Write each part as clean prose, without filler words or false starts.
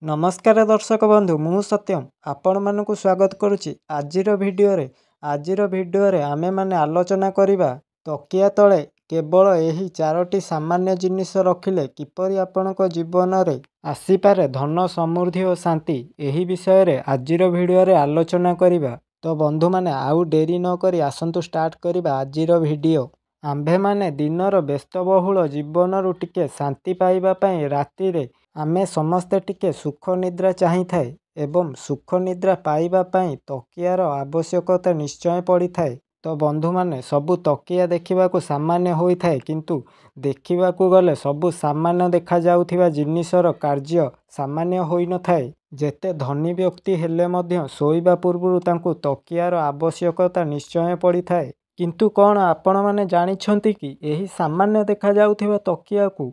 नमस्कार दर्शक बंधु मु सत्यम आपण मानक स्वागत करुच्ची। आजिर भिडियो आमे माने आलोचना करिबा तकिया तले केवल एही चारोटी सामान्य जिनिस रखिले किपरि आपणक जीवन रे आसीपारे धन समृद्धि और शांति। एही विषय रे आजिर भिडियो रे आलोचना करिबा। तो बंधु माने आउ डेरी न करी आसंतु स्टार्ट करिबा आजिर भिडियो। आम्भे माने दिनर व्यस्तबहुल जीवन रु टिके शांति पाइबा पई राति रे आमे समस्ते टिके सुख निद्रा चाहि थाए एवं सुख निद्रा पाइबा पई तकियार आवश्यकता निश्चय पड़ी थाए। तो बंधु माने सबु तकिया देखिबाकू सामान्य होई थाए, किंतु देखिबाकू गले सबु सामान्य देखा जाउथिबा जिनिसर कार्य सामान्य होई न थाए। जेते धनी व्यक्ति हेले मध्य सोइबा पूर्वरु तांकू तकियार आवश्यकता निश्चय पड़ी थाए। किंतु कौन आपण माने जानिछंती कि एही सामान्य देखा जाउथिबा तकियाकू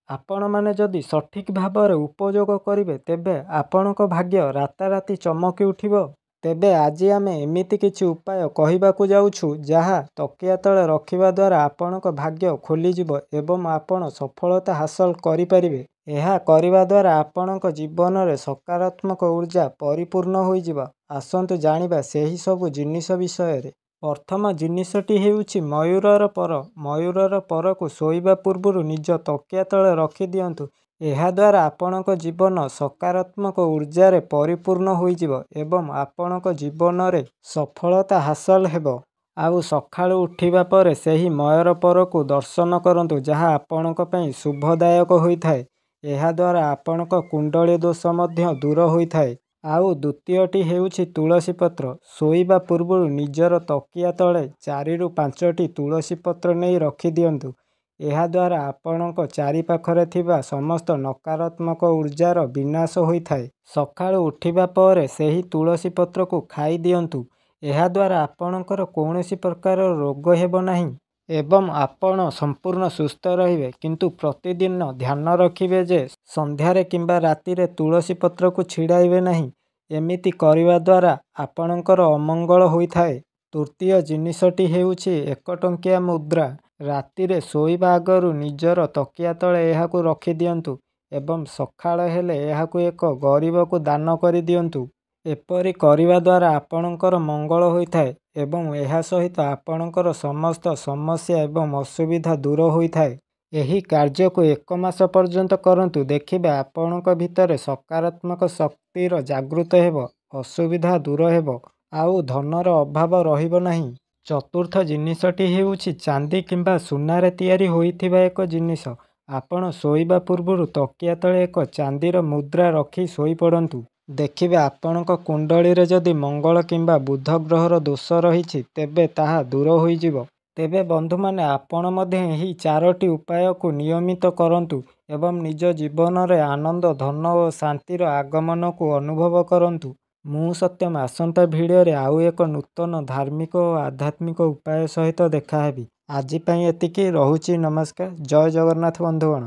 आपण माने जदि सठिक भाବରେ उपयोग करिवे तेबे आपणक भाग्य राताराति चमकी उठिबो। तेबे आज आमे एमिति किछि उपाय कहिबाकू जाउछु जहा तकिया तळे रखिबा द्वारा आपणक भाग्य खोलिजिबो एवं आपण सफलता हासिल करि परिबे। एहा करिबा द्वारा आपणक जीवन रे सकारात्मक ऊर्जा परिपूर्ण होइजिबो। आसंतु जानिबा सेही सबु जिनिस विषय रे। प्रथम जिनिसटी हेउछि मयूरर पर। मयूरर परकू शोइबा पूर्वरु निज तकिया तळे रखि दियंतु। एहा द्वारा आपणक जीवन सकारात्मक ऊर्जा रे परिपूर्ण होइजिबो एवं आपणक जीवन रे सफलता हासिल हेबो। आउ सखाळु उठिबा परे सेही मयूर परकू दर्शन करंतु जहा आपणक पई शुभदायक होइथाए। एहा द्वारा आपणक कुंडली दोष मध्य दूर होइथाए। आउ द्वितीयटी हेउछि तुलसी पत्र। शोइबा पूर्वरु निजर तकिया तळे 4 रु 5टी तुलसी पत्र नै रखि दियंतु। एहा द्वारा आपणक चारि पाखरे थिबा समस्त नकारात्मक ऊर्जार विनाश होइथाए। सखाळु उठिबा परे सेही तुलसी पत्रकू खाइ दियंतु। एहा द्वारा आपणकर कौनसी प्रकार रोग हेबो नाही एवं आपण संपूर्ण सुस्थ रहिबे। किंतु प्रतिदिन ध्यान रखिबे जे संध्यारे किंबा रातिरे तुलसी पत्रकू छिड़ाइबे नाही। एमिति करिबा द्वारा आपणकर अमंगल होइथाए। तृतीय जिनिसटी हेउछि 1 टंकिया मुद्रा। रातिरे शोइबा आगरु निजर तकिया तळे एहाकू रखि दियंतु एवं सखाळ हेले एहाकू एक गरीबकू दान करि दियंतु। एपरि करिबा द्वारा आपणकर मंगल होइथाए एवं एहा सहित आपणकर समस्त समस्या एवं असुविधा दूर होइथाए। एही कार्यकू 1 मास पर्यंत करंतु। देखिबे आपणक भितरे सकारात्मक शक्तिर जागृत हेबो, असुविधा दूर हेबो, आउ धनर अभाव रहिबो नाही। चतुर्थ जिनिसटी हेउछि चांदी किंबा सुनारे तयारी होइथिबा एक जिनिस। आपण शोइबा पूर्वरु तकिया तळे एक चांदीर मुद्रा रखि शोइ पड़ंतु। देखिबे आपणक कुंडली रे जदि मंगल किंबा बुध ग्रहर दोष रहिछि तेबे ताहा दूर होइजिबो। तेबे बंधु माने आपण मध्ये एही 4टी उपायकू नियमित करंतु एवं निज जीवन रे आनंद, धन और शांतिर आगमन को अनुभव करंतु। मु सत्यम आसंता भिडियो रे आउ एक नूतन धार्मिक और आध्यात्मिक उपाय सहित देखा हेबी। आजि पई एतिकी रहुछि। नमस्कार। जय जगन्नाथ बंधुगण।